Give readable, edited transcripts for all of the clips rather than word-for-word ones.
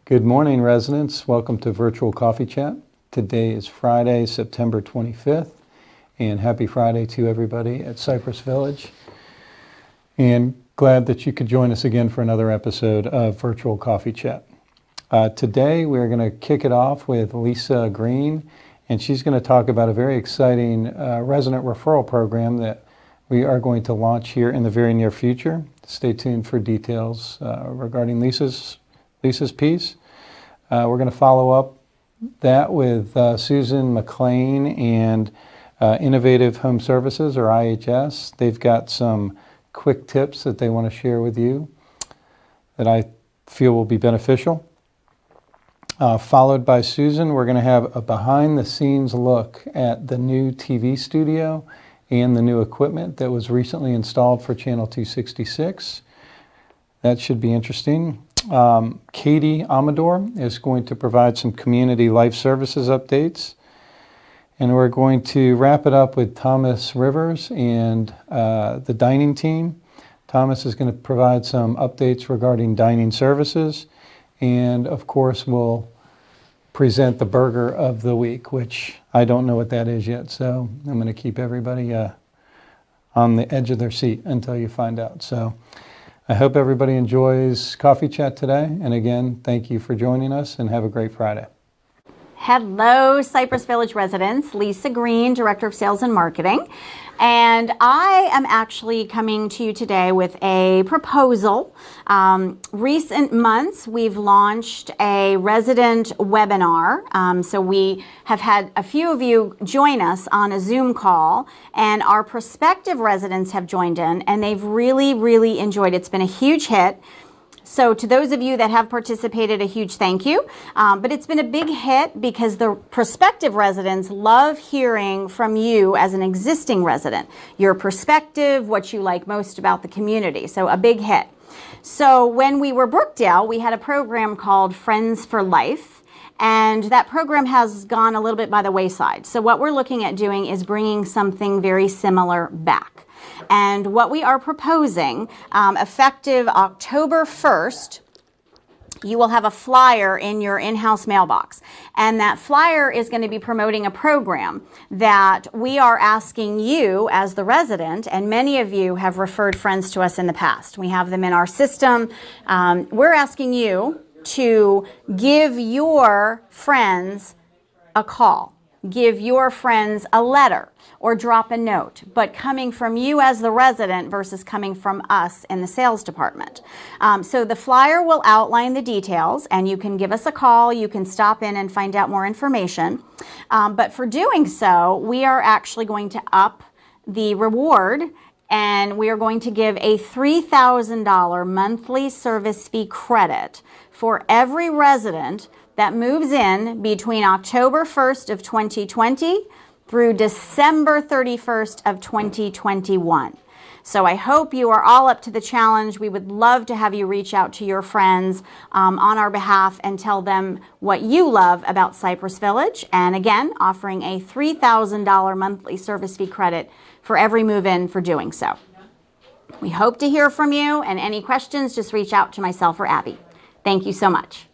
Good morning, residents. Welcome to Virtual Coffee Chat. Today is Friday, September 25th, and happy Friday to everybody at Cypress Village. And glad that you could join us again for another episode of Virtual Coffee Chat. Today, we're going to kick it off with Lisa Green, and she's going to talk about a very exciting resident referral program that we are going to launch here in the very near future. Stay tuned for details regarding Lisa's piece. We're going to follow up that with Susan McLean and Innovative Home Services, or IHS. They've got some quick tips that they want to share with you that I feel will be beneficial. Followed by Susan, we're going to have a behind-the-scenes look at the new TV studio and the new equipment that was recently installed for Channel 266. That should be interesting. Katie Amador is going to provide some community life services updates. And we're going to wrap it up with Thomas Rivers and the dining team. Thomas is going to provide some updates regarding dining services. And of course, we'll present the burger of the week, which I don't know what that is yet. So I'm going to keep everybody on the edge of their seat until you find out. So I hope everybody enjoys Coffee Chat today. And again, thank you for joining us and have a great Friday. Hello, Cypress Village residents. Lisa Green, Director of Sales and Marketing. And I am actually coming to you today with a proposal. Recent months, we've launched a resident webinar. So we have had a few of you join us on a Zoom call, and our prospective residents have joined in, and they've really enjoyed it. It's been a huge hit. So to those of you that have participated, a huge thank you. But it's been a big hit because the prospective residents love hearing from you as an existing resident, your perspective, what you like most about the community. So a big hit. So when we were Brookdale, we had a program called Friends for Life. And that program has gone a little bit by the wayside. So what we're looking at doing is bringing something very similar back. And what we are proposing, effective October 1st, you will have a flyer in your in-house mailbox. And that flyer is going to be promoting a program that we are asking you as the resident, and many of you have referred friends to us in the past. We have them in our system. We're asking you to give your friends a call, give your friends a letter, or drop a note, but coming from you as the resident versus coming from us in the sales department. So the flyer will outline the details, and you can give us a call, you can stop in and find out more information. But for doing so, we are actually going to up the reward, and we are going to give a $3,000 monthly service fee credit for every resident that moves in between October 1st of 2020 through December 31st of 2021. So I hope you are all up to the challenge. We would love to have you reach out to your friends on our behalf and tell them what you love about Cypress Village. And again, offering a $3,000 monthly service fee credit for every move-in for doing so. We hope to hear from you, and any questions, just reach out to myself or Abby. Thank you so much.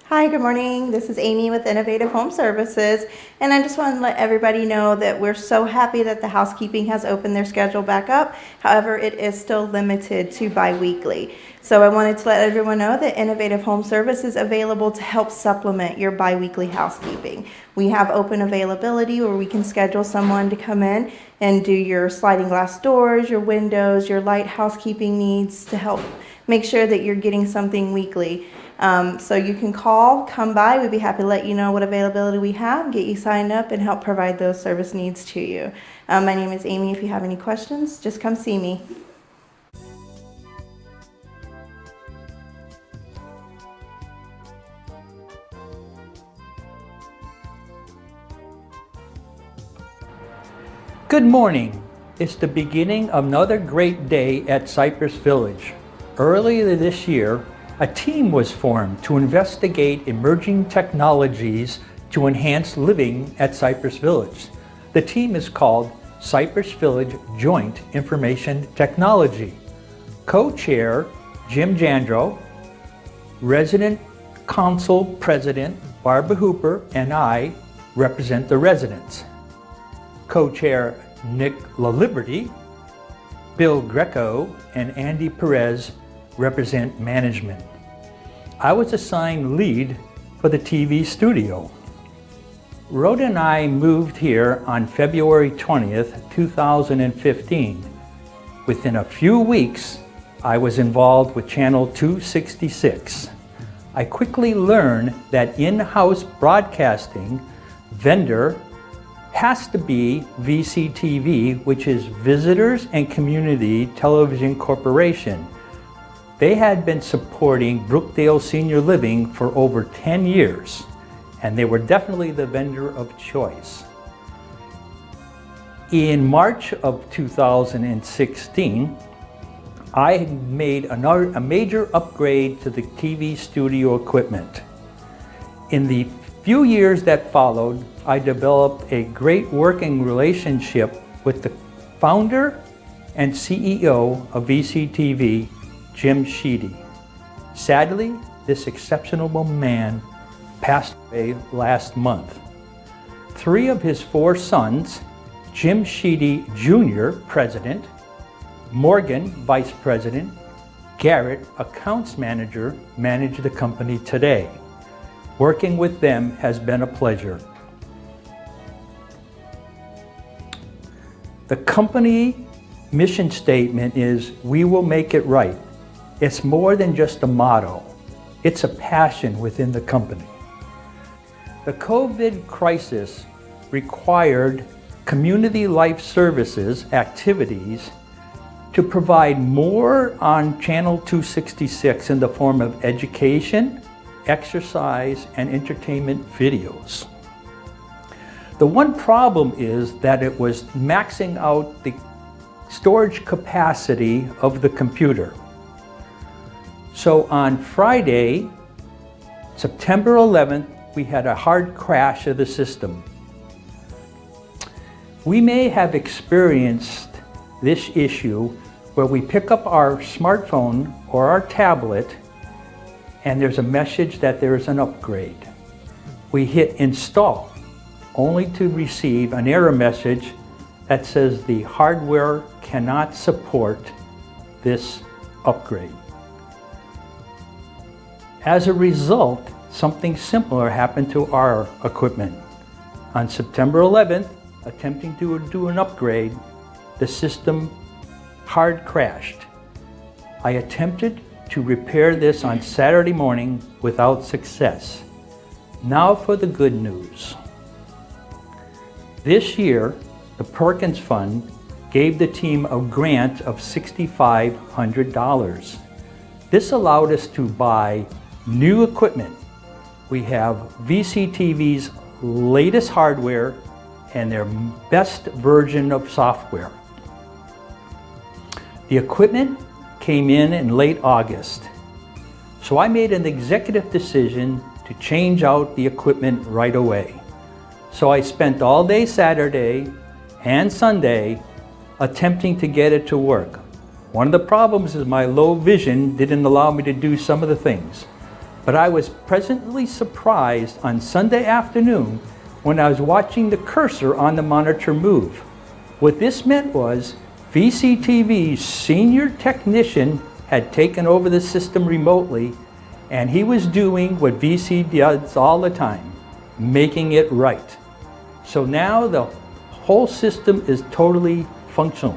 Hi, good morning. This is Amy with Innovative Home Services, and I just want to let everybody know that we're so happy that the housekeeping has opened their schedule back up. However, it is still limited to bi-weekly. So I wanted to let everyone know that Innovative Home Service is available to help supplement your bi-weekly housekeeping. We have open availability where we can schedule someone to come in and do your sliding glass doors, your windows, your light housekeeping needs to help make sure that you're getting something weekly. So you can call, come by. We'd be happy to let you know what availability we have, get you signed up, and help provide those service needs to you. My name is Amy. If you have any questions, just come see me. Good morning. It's the beginning of another great day at Cypress Village. Earlier this year, a team was formed to investigate emerging technologies to enhance living at Cypress Village. The team is called Cypress Village Joint Information Technology. Co-chair Jim Jandro, resident Council President Barbara Hooper and I represent the residents. Co-Chair Nick LaLiberty, Bill Greco, and Andy Perez represent management. I was assigned lead for the TV studio. Rhoda and I moved here on February 20th, 2015. Within a few weeks, I was involved with Channel 266. I quickly learned that in-house broadcasting vendor has to be VCTV, which is Visitors and Community Television Corporation. They had been supporting Brookdale Senior Living for over 10 years, and they were definitely the vendor of choice. In March of 2016, I made a major upgrade to the TV studio equipment. In the few years that followed, I developed a great working relationship with the founder and CEO of VCTV, Jim Sheedy. Sadly, this exceptional man passed away last month. 3 of his 4 sons, Jim Sheedy Jr., President, Morgan, Vice President, Garrett, Accounts Manager, manage the company today. Working with them has been a pleasure. The company mission statement is, "We will make it right." It's more than just a motto. It's a passion within the company. The COVID crisis required community life services activities to provide more on Channel 266 in the form of education, exercise, and entertainment videos. The one problem is that it was maxing out the storage capacity of the computer. So on Friday, September 11th, we had a hard crash of the system. We may have experienced this issue where we pick up our smartphone or our tablet and there's a message that there is an upgrade. We hit install only to receive an error message that says the hardware cannot support this upgrade. As a result, something similar happened to our equipment. On September 11th, attempting to do an upgrade, the system hard crashed. I attempted to repair this on Saturday morning without success. Now for the good news. This year, the Perkins Fund gave the team a grant of $6,500. This allowed us to buy new equipment. We have VCTV's latest hardware and their best version of software. The equipment came in late August. So I made an executive decision to change out the equipment right away. So I spent all day Saturday and Sunday attempting to get it to work. One of the problems is my low vision didn't allow me to do some of the things. But I was pleasantly surprised on Sunday afternoon when I was watching the cursor on the monitor move. What this meant was VCTV's senior technician had taken over the system remotely, and he was doing what VC does all the time, making it right. So now the whole system is totally functional.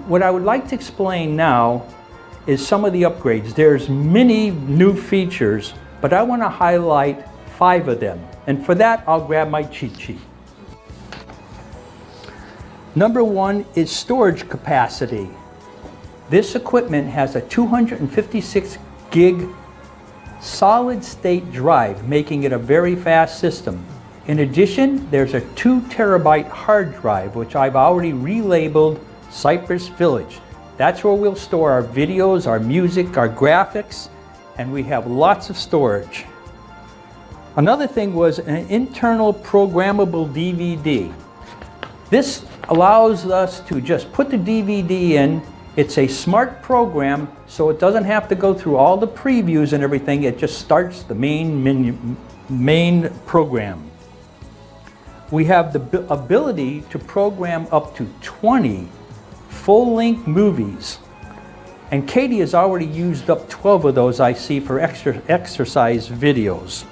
What I would like to explain now is some of the upgrades. There's many new features, but I want to highlight 5 of them. And for that, I'll grab my cheat sheet. Number 1 is storage capacity. This equipment has a 256 gig solid state drive, making it a very fast system. In addition, there's a 2 terabyte hard drive, which I've already relabeled Cypress Village. That's where we'll store our videos, our music, our graphics, and we have lots of storage. Another thing was an internal programmable DVD. This allows us to just put the DVD in It's a smart program, so it doesn't have to go through all the previews and everything. It just starts the main program. We have the ability to program up to 20 full-length movies. And Katie has already used up 12 of those, I see, for exercise videos.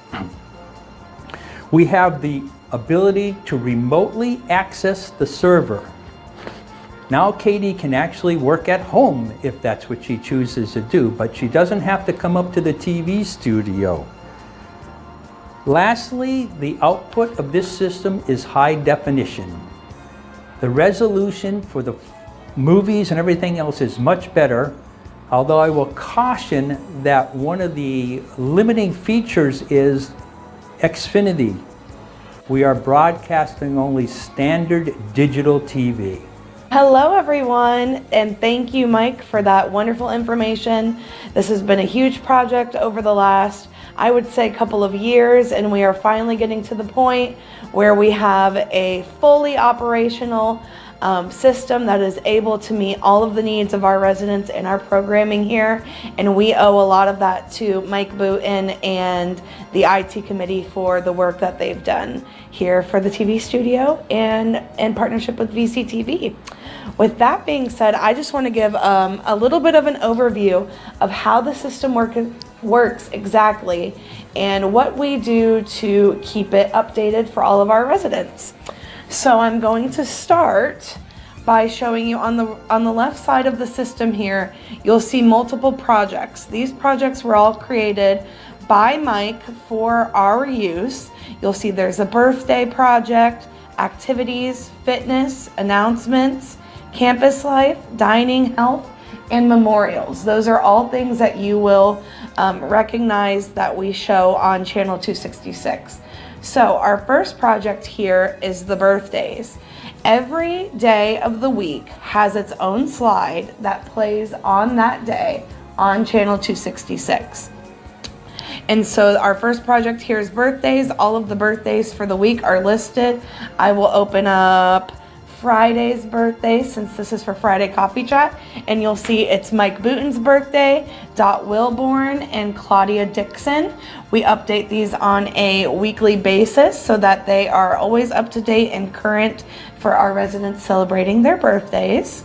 We have the ability to remotely access the server. Now Katie can actually work at home if that's what she chooses to do, but she doesn't have to come up to the TV studio. Lastly, the output of this system is high definition. The resolution for the movies and everything else is much better, although I will caution that one of the limiting features is Xfinity. We are broadcasting only standard digital TV. Hello everyone, and thank you, Mike, for that wonderful information. This has been a huge project over the last, I would say, couple of years, and we are finally getting to the point where we have a fully operational system that is able to meet all of the needs of our residents in our programming here, and we owe a lot of that to Mike Boutin and the IT committee for the work that they've done here for the TV studio and in partnership with VCTV. With that being said, I just want to give a little bit of an overview of how the system works exactly and what we do to keep it updated for all of our residents. So I'm going to start by showing you on the left side of the system here, you'll see multiple projects. These projects were all created by Mike for our use. You'll see there's a birthday project, activities, fitness, announcements, campus life, dining, health, and memorials. Those are all things that you will recognize that we show on channel 266. So our first project here is the birthdays. Every day of the week has its own slide that plays on that day on channel 266. And so our first project here is birthdays. All of the birthdays for the week are listed. I will open up Friday's birthday, since this is for Friday Coffee Chat, and you'll see it's Mike Boutin's birthday, Dot Wilborn, and Claudia Dixon. We update these on a weekly basis so that they are always up to date and current for our residents celebrating their birthdays.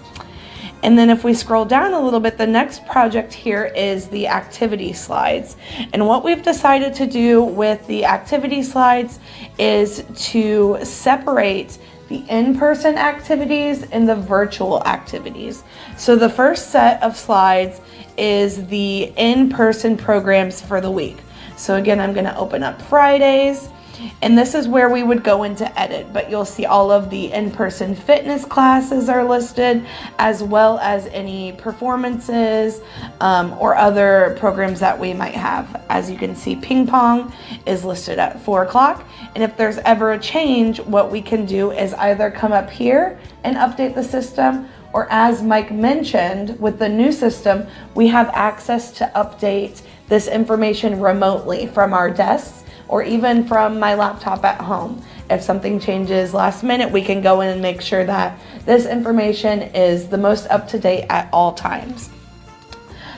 And then if we scroll down a little bit, the next project here is the activity slides. And what we've decided to do with the activity slides is to separate the in-person activities and the virtual activities. So the first set of slides is the in-person programs for the week. So again, I'm gonna open up Fridays, and this is where we would go into edit, but you'll see all of the in-person fitness classes are listed, as well as any performances or other programs that we might have. As you can see, ping pong is listed at 4 o'clock. And if there's ever a change, what we can do is either come up here and update the system, or as Mike mentioned, with the new system, we have access to update this information remotely from our desks or even from my laptop at home. If something changes last minute, we can go in and make sure that this information is the most up to date at all times.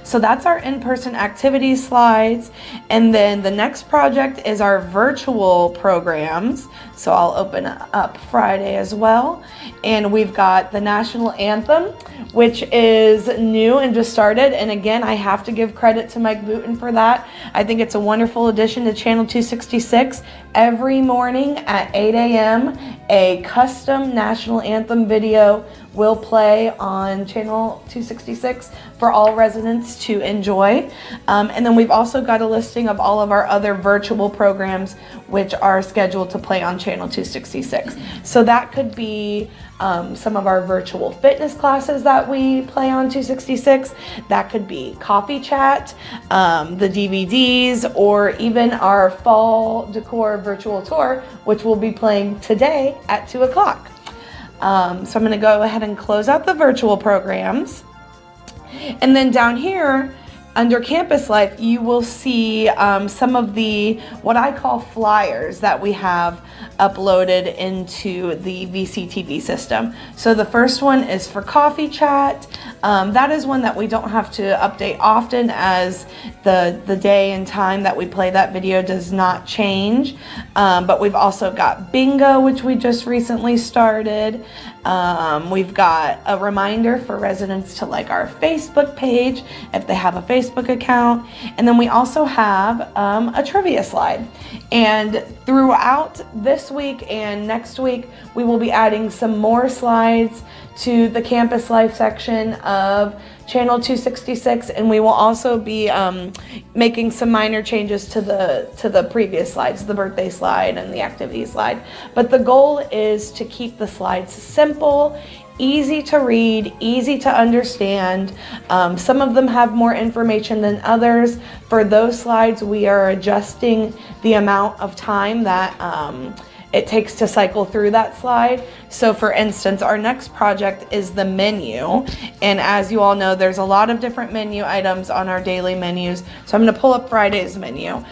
So that's our in-person activities slides. And then the next project is our virtual programs. So I'll open up Friday as well. And we've got the national anthem, which is new and just started. And again, I have to give credit to Mike Boutin for that. I think it's a wonderful addition to channel 266. Every morning at 8 a.m., a custom national anthem video will play on channel 266 for all residents to enjoy. And then we've also got a listing of all of our other virtual programs which are scheduled to play on channel 266. So that could be some of our virtual fitness classes that we play on 266. That could be Coffee Chat, the DVDs, or even our fall decor virtual tour, which will be playing today at 2 o'clock. So I'm going to go ahead and close out the virtual programs. And then down here, Under Campus Life, you will see some of the, what I call flyers that we have uploaded into the VCTV system. So the first one is for Coffee Chat. That is one that we don't have to update often, as the day and time that we play that video does not change. But we've also got Bingo, which we just recently started. We've got a reminder for residents to like our Facebook page if they have a Facebook account. And then we also have a trivia slide. And throughout this week and next week, we will be adding some more slides to the Campus Life section of Channel 266, and we will also be making some minor changes to the previous slides, the birthday slide and the activity slide. But the goal is to keep the slides simple, easy to read, easy to understand. Some of them have more information than others. For those slides, we are adjusting the amount of time that it takes to cycle through that slide. So for instance, our next project is the menu. And as you all know, there's a lot of different menu items on our daily menus. So I'm gonna pull up Friday's menu.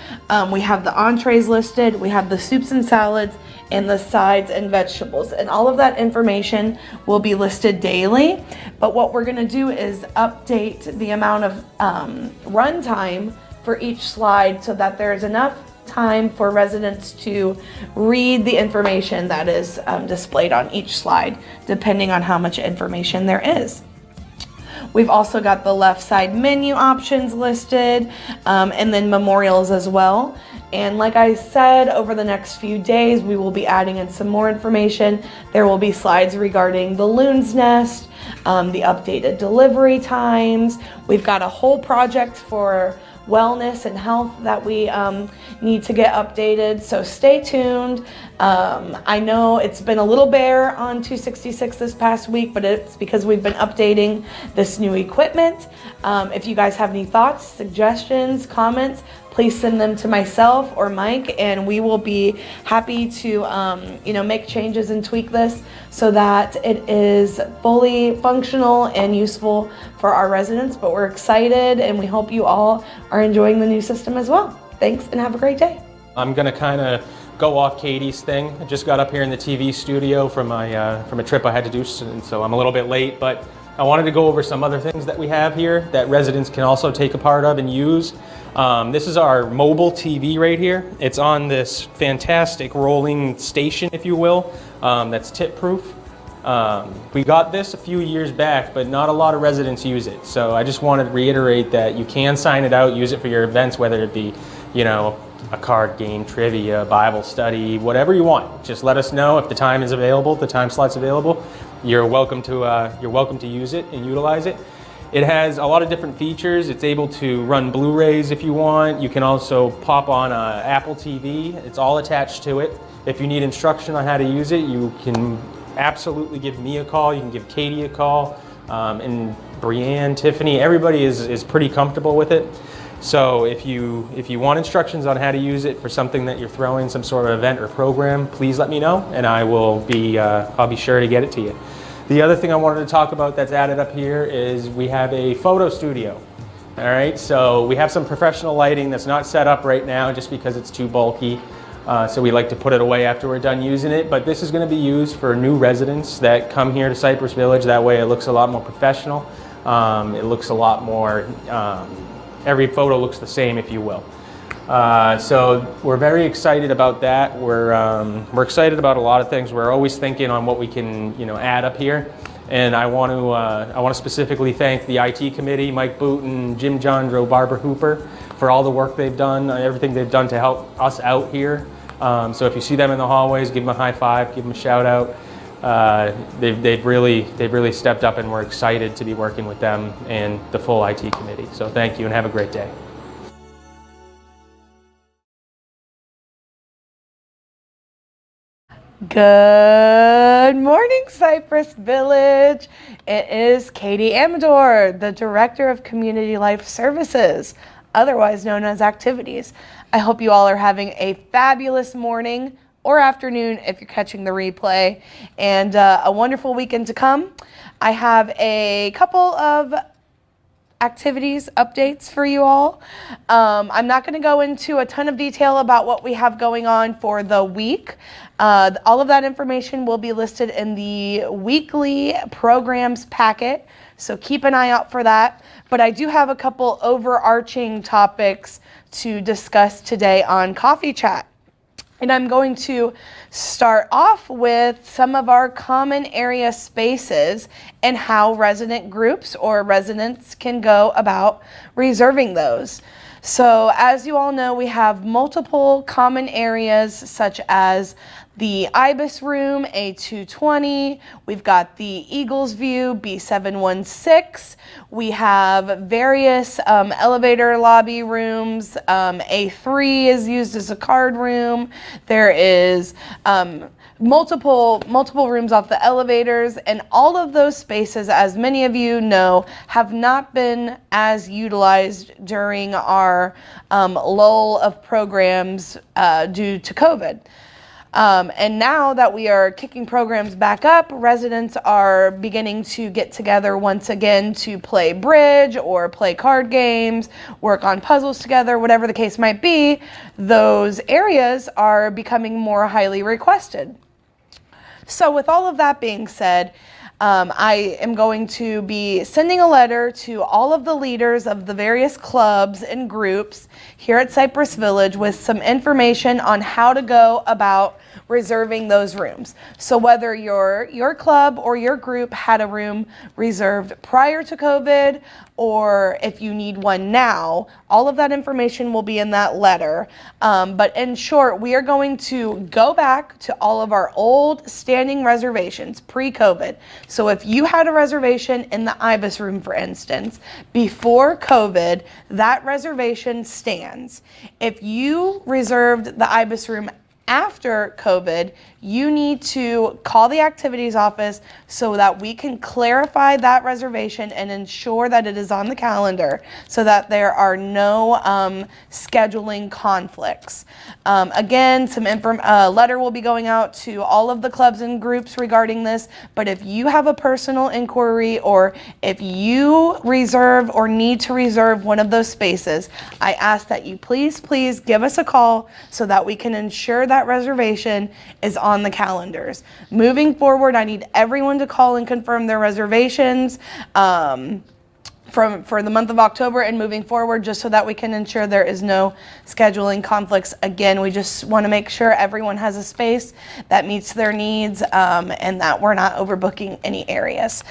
We have the entrees listed, we have the soups and salads, and the sides and vegetables. And all of that information will be listed daily. But what we're gonna do is update the amount of run time for each slide so that there's enough time for residents to read the information that is displayed on each slide, depending on how much information there is. We've also got the left side menu options listed, and then memorials as well. And like I said, over the next few days, we will be adding in some more information. There will be slides regarding the loon's nest, the updated delivery times. We've got a whole project for wellness and health that we need to get updated, so stay tuned. I know it's been a little bare on 266 this past week, but it's because we've been updating this new equipment. If you guys have any thoughts, suggestions, comments, please send them to myself or Mike, and we will be happy to make changes and tweak this so that it is fully functional and useful for our residents. But we're excited, and we hope you all are enjoying the new system as well. Thanks, and have a great day. I'm gonna kind of go off Katie's thing. I just got up here in the TV studio from a trip I had to do, and so I'm a little bit late, but I wanted to go over some other things that we have here that residents can also take a part of and use. This is our mobile TV right here. It's on this fantastic rolling station, if you will, that's tip-proof. We got this a few years back, but not a lot of residents use it. So I just wanted to reiterate that you can sign it out, use it for your events, whether it be, a card game, trivia, Bible study, whatever you want. Just let us know if the time is available, the time slot's available. You're welcome to use it and utilize it. It has a lot of different features. It's able to run Blu-rays if you want. You can also pop on Apple TV. It's all attached to it. If you need instruction on how to use it, you can absolutely give me a call. You can give Katie a call, and Brianne, Tiffany, everybody is pretty comfortable with it. So if you want instructions on how to use it for something that you're throwing, some sort of event or program, please let me know, and I'll be sure to get it to you. The other thing I wanted to talk about that's added up here is we have a photo studio. All right, so we have some professional lighting that's not set up right now just because it's too bulky. So we like to put it away after we're done using it, but this is going to be used for new residents that come here to Cypress Village. That way it looks a lot more professional. It looks a lot more, every photo looks the same, if you will. So we're very excited about that. We're excited about a lot of things. We're always thinking on what we can add up here. And I want to specifically thank the IT committee, Mike Boutin, Jim Jondro, Barbara Hooper, for all the work they've done, everything they've done to help us out here. So if you see them in the hallways, give them a high five, give them a shout out. They've really stepped up, and we're excited to be working with them and the full IT committee. So thank you, and have a great day. Good morning, Cypress Village. It is Katie Amador, the Director of Community Life Services, otherwise known as Activities. I hope you all are having a fabulous morning or afternoon if you're catching the replay, and a wonderful weekend to come. I have a couple of activities updates for you all. I'm not going to go into a ton of detail about what we have going on for the week. All of that information will be listed in the weekly programs packet, so keep an eye out for that. But I do have a couple overarching topics to discuss today on Coffee Chat. And I'm going to start off with some of our common area spaces and how resident groups or residents can go about reserving those. So as you all know, we have multiple common areas such as the Ibis Room, A220. We've got the Eagles View, B716. We have various elevator lobby rooms. A3 is used as a card room. There is multiple rooms off the elevators, and all of those spaces, as many of you know, have not been as utilized during our lull of programs due to COVID. And now that we are kicking programs back up, residents are beginning to get together once again to play bridge or play card games, work on puzzles together, whatever the case might be. Those areas are becoming more highly requested. So with all of that being said, I am going to be sending a letter to all of the leaders of the various clubs and groups here at Cypress Village with some information on how to go about reserving those rooms. So whether your club or your group had a room reserved prior to COVID, or if you need one now, all of that information will be in that letter. But in short, we are going to go back to all of our old standing reservations pre-COVID. So if you had a reservation in the Ibis Room, for instance, before COVID, that reservation stands. If you reserved the Ibis Room after COVID, you need to call the activities office so that we can clarify that reservation and ensure that it is on the calendar so that there are no scheduling conflicts. Again, a letter will be going out to all of the clubs and groups regarding this, but if you have a personal inquiry or if you reserve or need to reserve one of those spaces, I ask that you please give us a call so that we can ensure that reservation is on the calendars. Moving forward, I need everyone to call and confirm their reservations for the month of October and moving forward, just so that we can ensure there is no scheduling conflicts. Again, we just want to make sure everyone has a space that meets their needs and that we're not overbooking any areas.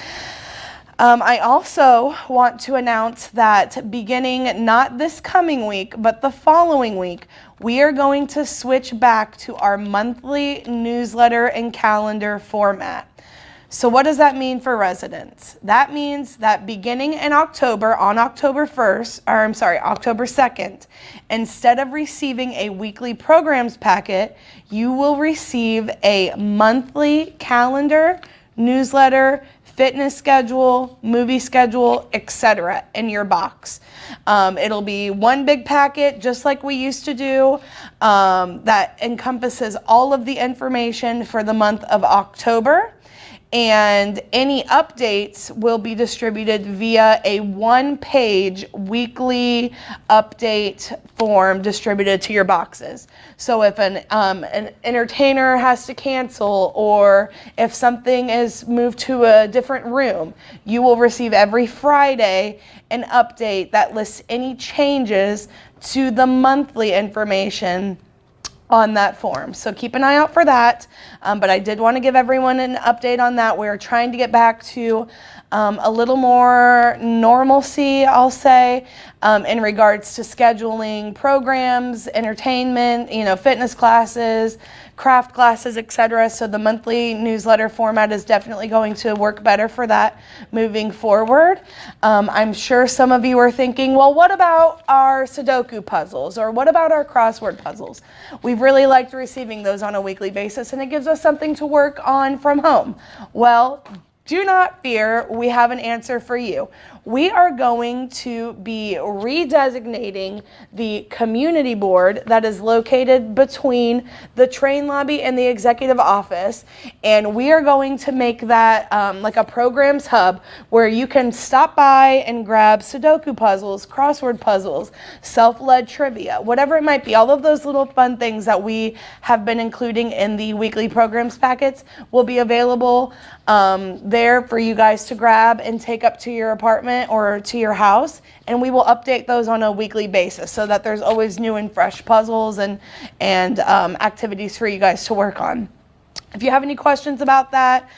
I also want to announce that beginning not this coming week, but the following week, we are going to switch back to our monthly newsletter and calendar format. So what does that mean for residents? That means that beginning in October, on October 2nd, instead of receiving a weekly programs packet, you will receive a monthly calendar, newsletter, fitness schedule, movie schedule, etc. in your box. It'll be one big packet, just like we used to do, that encompasses all of the information for the month of October. And any updates will be distributed via a one-page weekly update form distributed to your boxes. So if an entertainer has to cancel or if something is moved to a different room, you will receive every Friday an update that lists any changes to the monthly information on that form. So keep an eye out for that. But I did want to give everyone an update on that. We're trying to get back to a little more normalcy, I'll say, in regards to scheduling programs, entertainment, fitness classes, craft classes, etc. So the monthly newsletter format is definitely going to work better for that moving forward. I'm sure some of you are thinking, well, what about our Sudoku puzzles or what about our crossword puzzles? We've really liked receiving those on a weekly basis and it gives us something to work on from home. Well, do not fear, we have an answer for you. We are going to be redesignating the community board that is located between the train lobby and the executive office, and we are going to make that like a programs hub where you can stop by and grab Sudoku puzzles, crossword puzzles, self-led trivia, whatever it might be. All of those little fun things that we have been including in the weekly programs packets will be available there for you guys to grab and take up to your apartment or to your house, and we will update those on a weekly basis so that there's always new and fresh puzzles and activities for you guys to work on. If you have any questions about that,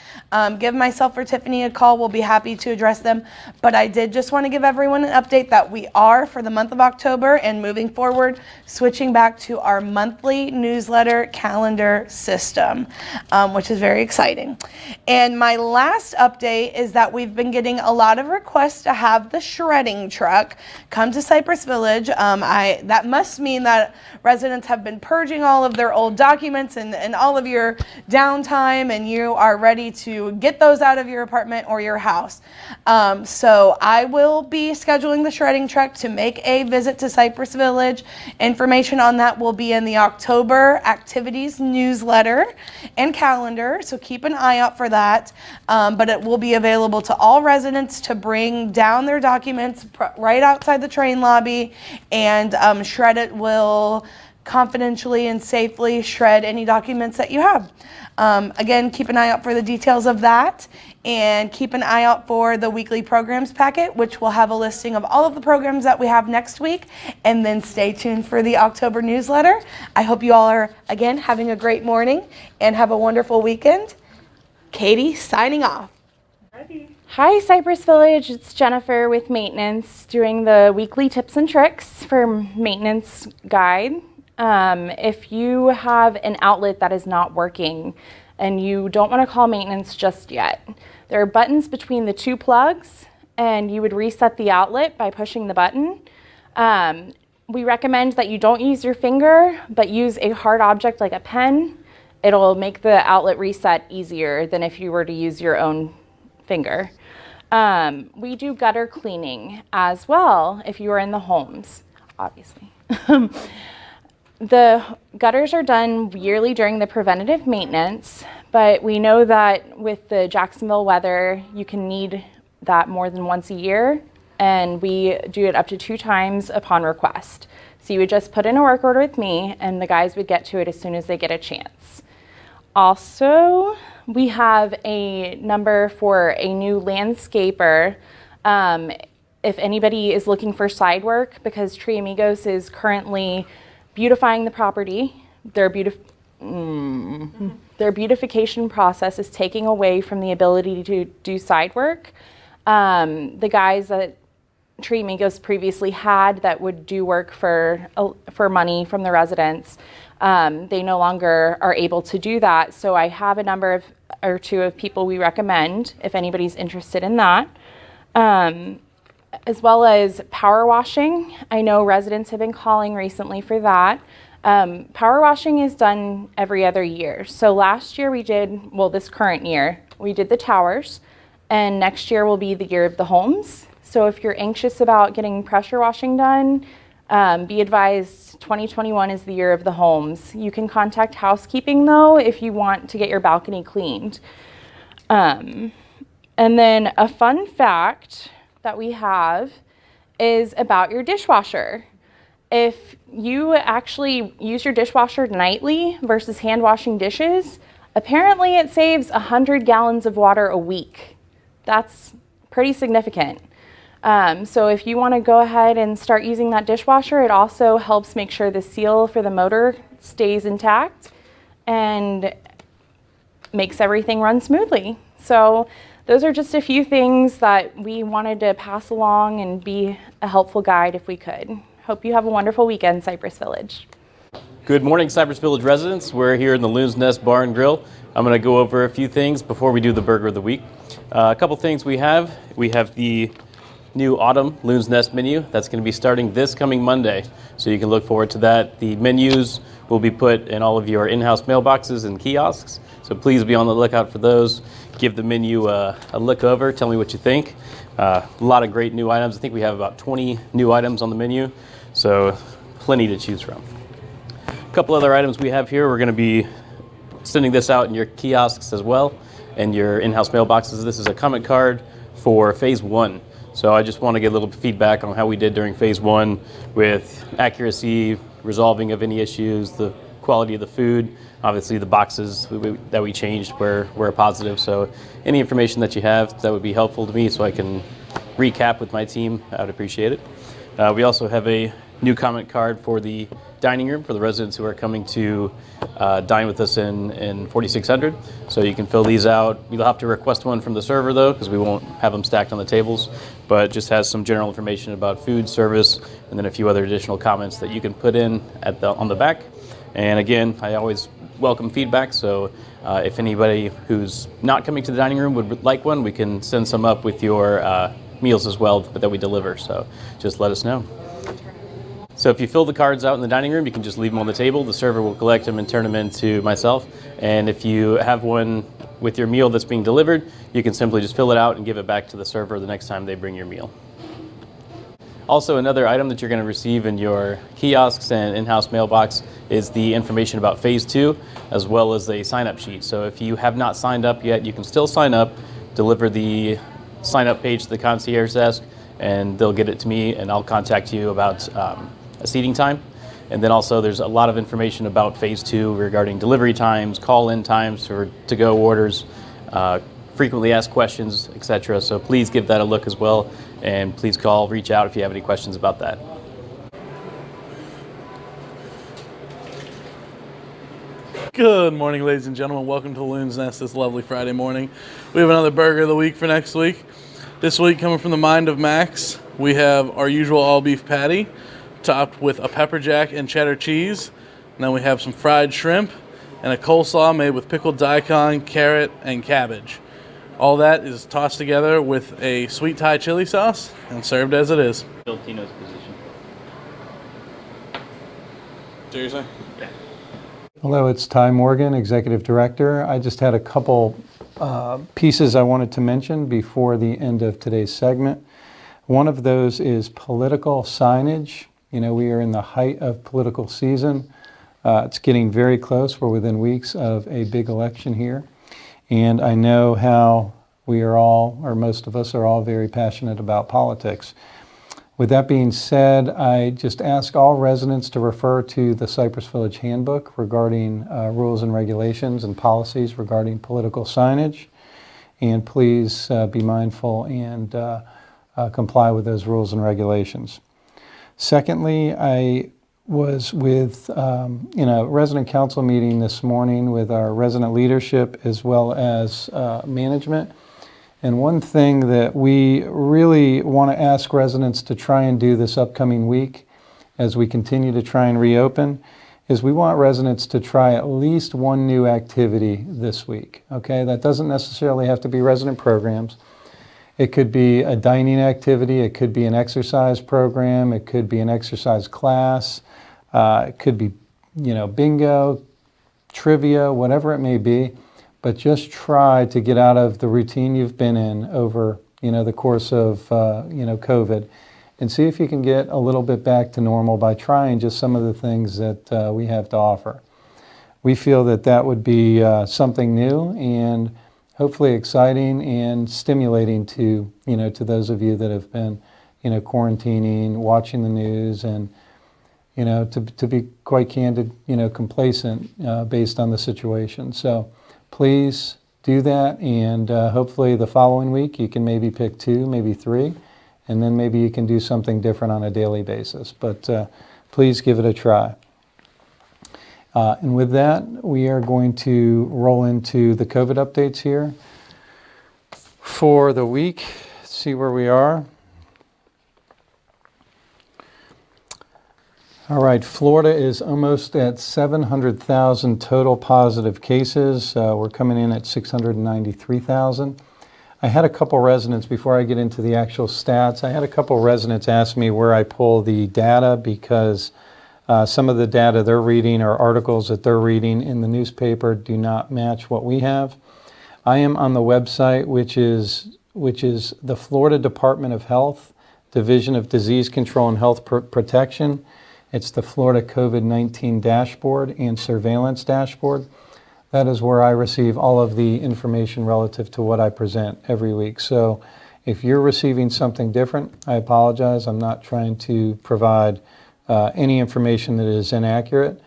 give myself or Tiffany a call. We'll be happy to address them. But I did just want to give everyone an update that we are, for the month of October and moving forward, switching back to our monthly newsletter calendar system, which is very exciting. And my last update is that we've been getting a lot of requests to have the shredding truck come to Cypress Village. That must mean that residents have been purging all of their old documents and all of your downtime, and you are ready to get those out of your apartment or your house. So I will be scheduling the shredding truck to make a visit to Cypress Village. Information on that will be in the October activities newsletter and calendar, so keep an eye out for that. But it will be available to all residents to bring down their documents right outside the train lobby, and Shred It will confidentially and safely shred any documents that you have. Again, keep an eye out for the details of that, and keep an eye out for the weekly programs packet, which will have a listing of all of the programs that we have next week, and then stay tuned for the October newsletter. I hope you all are, again, having a great morning and have a wonderful weekend. Katie, signing off. Hi, Cypress Village. It's Jennifer with maintenance, doing the weekly tips and tricks for maintenance guide. If you have an outlet that is not working and you don't want to call maintenance just yet, there are buttons between the two plugs, and you would reset the outlet by pushing the button. We recommend that you don't use your finger, but use a hard object like a pen. It'll make the outlet reset easier than if you were to use your own finger. We do gutter cleaning as well if you are in the homes, obviously. The gutters are done yearly during the preventative maintenance, but we know that with the Jacksonville weather, you can need that more than once a year, and we do it up to 2 times upon request. So you would just put in a work order with me, and the guys would get to it as soon as they get a chance. Also, we have a number for a new landscaper. If anybody is looking for side work, because Tree Amigos is currently beautifying the property, their beautification process is taking away from the ability to do side work. The guys that Tree Amigos previously had that would do work for money from the residents, they no longer are able to do that. So I have a number or two of people we recommend if anybody's interested in that. As well as power washing. I know residents have been calling recently for that. Power washing is done every other year. So last year we did, well, this current year, we did the towers, and next year will be the year of the homes. So if you're anxious about getting pressure washing done, be advised 2021 is the year of the homes. You can contact housekeeping though if you want to get your balcony cleaned. And then a fun fact that we have is about your dishwasher. If you actually use your dishwasher nightly versus hand washing dishes, apparently it saves 100 gallons of water a week. That's pretty significant. So if you want to go ahead and start using that dishwasher, it also helps make sure the seal for the motor stays intact and makes everything run smoothly. So those are just a few things that we wanted to pass along and be a helpful guide if we could. Hope you have a wonderful weekend, Cypress Village. Good morning, Cypress Village residents. We're here in the Loon's Nest Bar and Grill. I'm going to go over a few things before we do the Burger of the Week. A couple things we have. We have the new autumn Loon's Nest menu that's going to be starting this coming Monday. So you can look forward to that. The menus will be put in all of your in-house mailboxes and kiosks. So please be on the lookout for those. Give the menu a look over. Tell me what you think. A lot of great new items. I think we have about 20 new items on the menu. So plenty to choose from. A couple other items we have here. We're going to be sending this out in your kiosks as well and your in-house mailboxes. This is a comment card for phase 1. So I just want to get a little feedback on how we did during phase 1 with accuracy, resolving of any issues, the quality of the food. Obviously the boxes that we changed were a positive. So any information that you have that would be helpful to me so I can recap with my team, I would appreciate it. We also have a new comment card for the dining room for the residents who are coming to dine with us in 4600. So you can fill these out. You'll have to request one from the server though, because we won't have them stacked on the tables, but it just has some general information about food, service, and then a few other additional comments that you can put in on the back. And again, I always welcome feedback, so if anybody who's not coming to the dining room would like one, we can send some up with your meals as well that we deliver, so just let us know. So if you fill the cards out in the dining room, you can just leave them on the table. The server will collect them and turn them into myself. And if you have one with your meal that's being delivered, you can simply just fill it out and give it back to the server the next time they bring your meal. Also, another item that you're going to receive in your kiosks and in-house mailbox is the information about phase 2, as well as a sign-up sheet. So if you have not signed up yet, you can still sign up, deliver the sign-up page to the concierge desk, and they'll get it to me, and I'll contact you about a seating time. And then also there's a lot of information about phase 2 regarding delivery times, call-in times for to-go orders, frequently asked questions, etc. So please give that a look as well, and please reach out if you have any questions about that. Good morning, ladies and gentlemen. Welcome to Loon's Nest this lovely Friday morning. We have another burger of the week for next week. This week, coming from the mind of Max, we have our usual all-beef patty, topped with a pepper jack and cheddar cheese. And then we have some fried shrimp and a coleslaw made with pickled daikon, carrot, and cabbage. All that is tossed together with a sweet Thai chili sauce and served as it is. Filipino's position. Seriously? Yeah. Hello, it's Ty Morgan, Executive Director. I just had a couple pieces I wanted to mention before the end of today's segment. One of those is political signage. You know, we are in the height of political season. It's getting very close. We're within weeks of a big election here. And I know how we are all, or most of us are all very passionate about politics. With that being said, I just ask all residents to refer to the Cypress Village Handbook regarding rules and regulations and policies regarding political signage. And please be mindful and comply with those rules and regulations. Secondly, I was with in a resident council meeting this morning with our resident leadership as well as management. And one thing that we really want to ask residents to try and do this upcoming week as we continue to try and reopen is we want residents to try at least one new activity this week. Okay, that doesn't necessarily have to be resident programs. It could be a dining activity, it could be an exercise program, it could be an exercise class, it could be, bingo, trivia, whatever it may be. But just try to get out of the routine you've been in over, the course of, COVID, and see if you can get a little bit back to normal by trying just some of the things that we have to offer. We feel that that would be something new and hopefully exciting and stimulating to, to those of you that have been, quarantining, watching the news, and, to be quite candid, complacent based on the situation. So please do that, and hopefully the following week you can maybe pick 2, maybe 3, and then maybe you can do something different on a daily basis. But please give it a try. And with that, we are going to roll into the COVID updates here for the week, see where we are. All right, Florida is almost at 700,000 total positive cases. We're coming in at 693,000. I had a couple residents, before I get into the actual stats, I had a couple residents ask me where I pull the data because some of the data they're reading or articles that they're reading in the newspaper do not match what we have. I am on the website, which is the Florida Department of Health, Division of Disease Control and Health Protection. It's the Florida COVID-19 dashboard and surveillance dashboard. That is where I receive all of the information relative to what I present every week. So if you're receiving something different, I apologize. I'm not trying to provide any information that is inaccurate,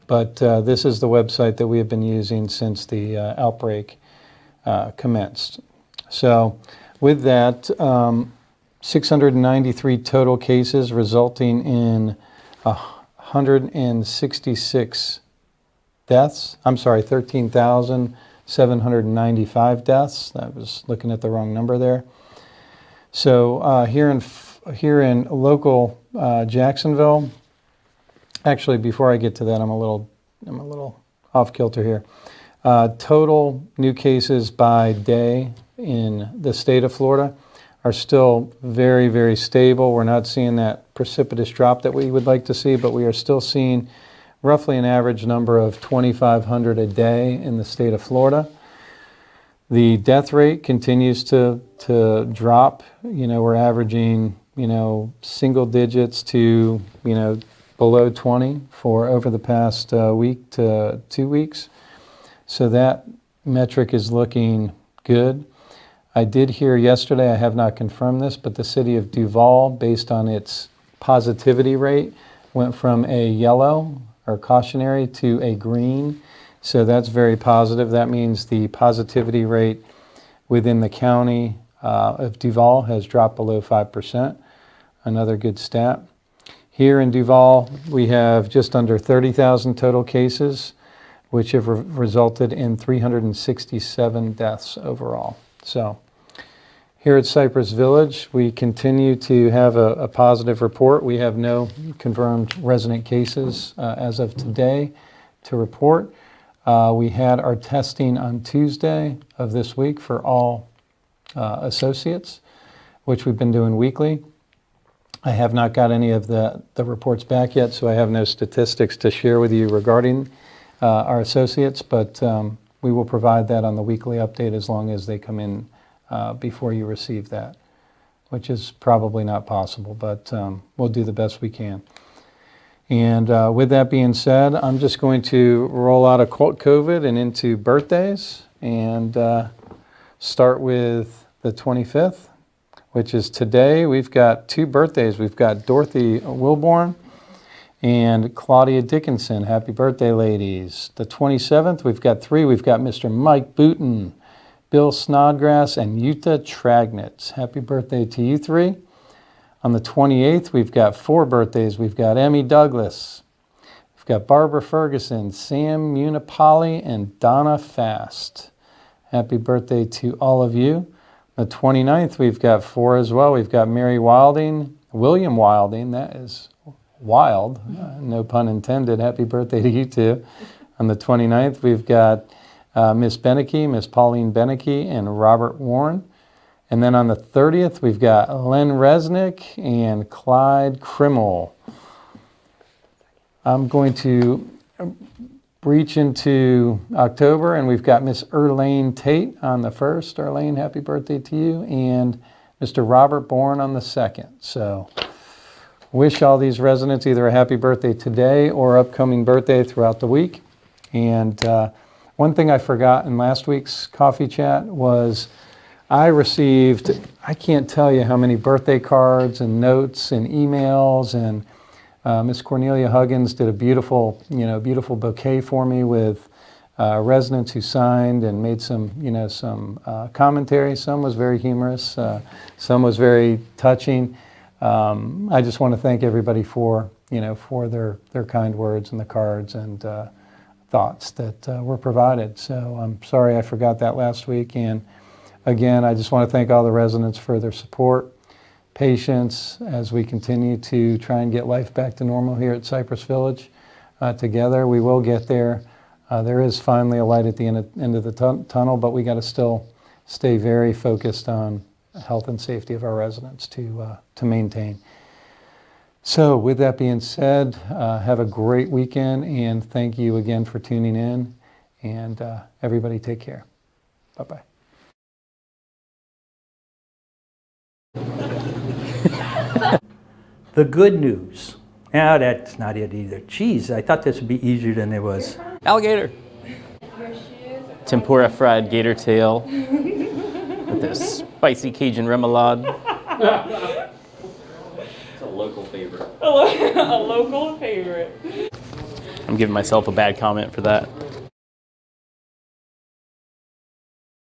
but this is the website that we have been using since the outbreak commenced. So with that, 693 total cases resulting in 166 deaths. I'm sorry, 13,795 deaths. I was looking at the wrong number there. So here in local Jacksonville, actually before I get to that, I'm a little off kilter here. Total new cases by day in the state of Florida are still very, very stable. We're not seeing that precipitous drop that we would like to see, but we are still seeing roughly an average number of 2,500 a day in the state of Florida. The death rate continues to drop. We're averaging, single digits to, below 20 for over the past week to 2 weeks. So that metric is looking good. I did hear yesterday, I have not confirmed this, but the city of Duval, based on its positivity rate, went from a yellow or cautionary to a green. So that's very positive. That means the positivity rate within the county of Duval has dropped below 5%. Another good stat. Here in Duval, we have just under 30,000 total cases, which have resulted in 367 deaths overall. So here at Cypress Village, we continue to have a positive report. We have no confirmed resident cases as of today to report. We had our testing on Tuesday of this week for all associates, which we've been doing weekly. I have not got any of the reports back yet, so I have no statistics to share with you regarding our associates, but we will provide that on the weekly update as long as they come in before you receive that, which is probably not possible, but we'll do the best we can. And with that being said, I'm just going to roll out of COVID and into birthdays and start with the 25th, which is today. We've got 2 birthdays. We've got Dorothy Wilborn and Claudia Dickinson. Happy birthday, ladies. The 27th, we've got 3. We've got Mr. Mike Boutin, Bill Snodgrass, and Yuta Tragnitz. Happy birthday to you 3. On the 28th, we've got 4 birthdays. We've got Emmy Douglas. We've got Barbara Ferguson, Sam Munipali, and Donna Fast. Happy birthday to all of you. On the 29th, we've got 4 as well. We've got Mary Wilding, William Wilding. That is wild, no pun intended. Happy birthday to you 2. On the 29th, we've got Miss Beneke, Miss Pauline Beneke, and Robert Warren. And then on the 30th, we've got Len Resnick and Clyde Krimmel. I'm going to reach into October, and we've got Miss Erlane Tate on the 1st. Erlane, happy birthday to you. And Mr. Robert Bourne on the 2nd. So wish all these residents either a happy birthday today or upcoming birthday throughout the week. And one thing I forgot in last week's coffee chat was I received, I can't tell you how many birthday cards and notes and emails, and Miss Cornelia Huggins did a beautiful bouquet for me with residents who signed and made some commentary. Some was very humorous, some was very touching. I just want to thank everybody for their kind words and the cards and thoughts that were provided. So I'm sorry I forgot that last week. And again, I just want to thank all the residents for their support, patience as we continue to try and get life back to normal here at Cypress Village. Together, we will get there. There is finally a light at the end of the tunnel, but we got to still stay very focused on health and safety of our residents to maintain. So with that being said, have a great weekend, and thank you again for tuning in, and everybody take care. Bye-bye. The good news. Now that's not it either. Geez, I thought this would be easier than it was. Alligator. Tempura fried gator tail with this spicy Cajun remoulade. It's a local favorite. A local favorite. I'm giving myself a bad comment for that.